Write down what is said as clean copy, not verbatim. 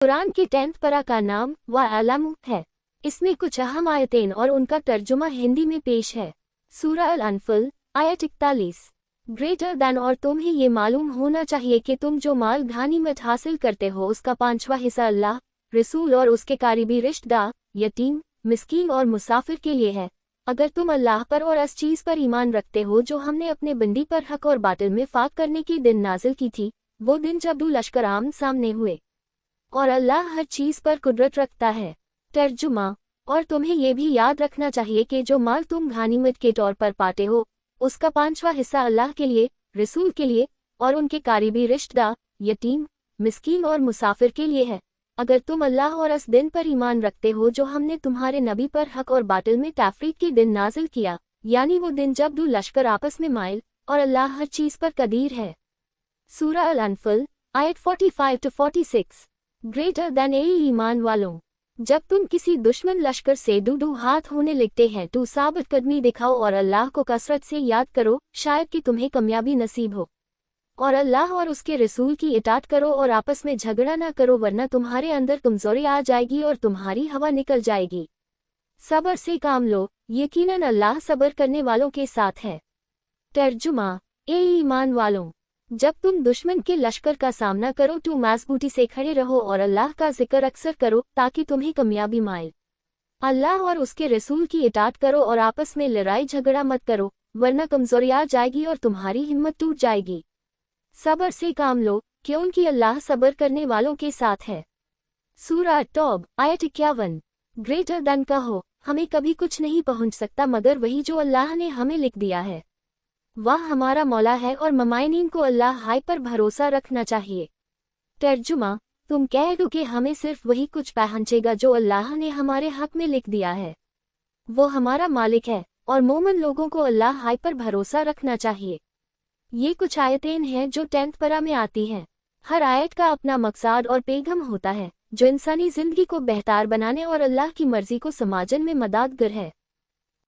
कुरान के 10th पारा का नाम वअलमु है। इसमें कुछ अहम आयतें और उनका तर्जुमा हिंदी में पेश है। सूरा अल-अनफल आयत 41। ग्रेटर दैन, और तुम्हें ये मालूम होना चाहिए कि तुम जो माल गनीमत हासिल करते हो उसका 5वां हिस्सा अल्लाह, रसूल और उसके करीबी रिश्तेदार, यतीम, मिस्कीन और मुसाफिर के लिए है। अगर तुम अल्लाह पर और इस चीज़ पर ईमान रखते हो जो हमने अपने बंदी पर हक और बातिल में फाक करने की दिन नाजिल की थी, वो दिन जब दो लश्कर आम सामने हुए, और अल्लाह हर चीज़ पर कुदरत रखता है। तर्जुमा, और तुम्हें यह भी याद रखना चाहिए कि जो माल तुम गनीमत के तौर पर पाते हो उसका 5वां हिस्सा अल्लाह के लिए, रसूल के लिए और उनके करीबी रिश्तेदार, यतीम, मिस्कीन और मुसाफिर के लिए है। अगर तुम अल्लाह और इस दिन पर ईमान रखते हो जो हमने तुम्हारे नबी पर हक और बातिल में तफरीक के दिन नाजिल किया, यानी वो दिन जब दो लश्कर आपस में माइल, और अल्लाह हर चीज़ पर कदीर है। सूरा अल-अनफल आयत 45-46। ग्रेटर दैन, ए ईमान वालों, जब तुम किसी दुश्मन लश्कर से दो हाथ होने लगते हैं तो साबित कदमी दिखाओ और अल्लाह को कसरत से याद करो, शायद कि तुम्हें कामयाबी नसीब हो। और अल्लाह और उसके रसूल की इताअत करो और आपस में झगड़ा ना करो, वरना तुम्हारे अंदर कमजोरी आ जाएगी और तुम्हारी हवा निकल जाएगी। सब्र से काम लो, यकीनन अल्लाह सब्र करने वालों के साथ है। तर्जुमा, ए ईमान वालों, जब तुम दुश्मन के लश्कर का सामना करो तो मजबूती से खड़े रहो और अल्लाह का जिक्र अक्सर करो ताकि तुम्हें कामयाबी मिले। अल्लाह और उसके रसूल की इताअत करो और आपस में लड़ाई झगड़ा मत करो, वरना कमजोरी आ जाएगी और तुम्हारी हिम्मत टूट जाएगी। सब्र से काम लो, क्योंकि अल्लाह सब्र करने वालों के साथ है। सूरा तौब आयत 51। ग्रेटर दैन, कहो, हमें कभी कुछ नहीं पहुंच सकता मगर वही जो अल्लाह ने हमें लिख दिया है। वह हमारा मौला है और ममाइनीन को अल्लाह हाय पर भरोसा रखना चाहिए। तर्जुमा, तुम कह दो कि हमें सिर्फ वही कुछ पहुंचेगा जो अल्लाह ने हमारे हक में लिख दिया है। वो हमारा मालिक है और मोमिन लोगों को अल्लाह हाय पर भरोसा रखना चाहिए। ये कुछ आयतें हैं जो 10th पारा में आती हैं। हर आयत का अपना मकसद और पैगाम होता है जो इंसानी जिंदगी को बेहतर बनाने और अल्लाह की मर्जी को समाजन में मददगार है।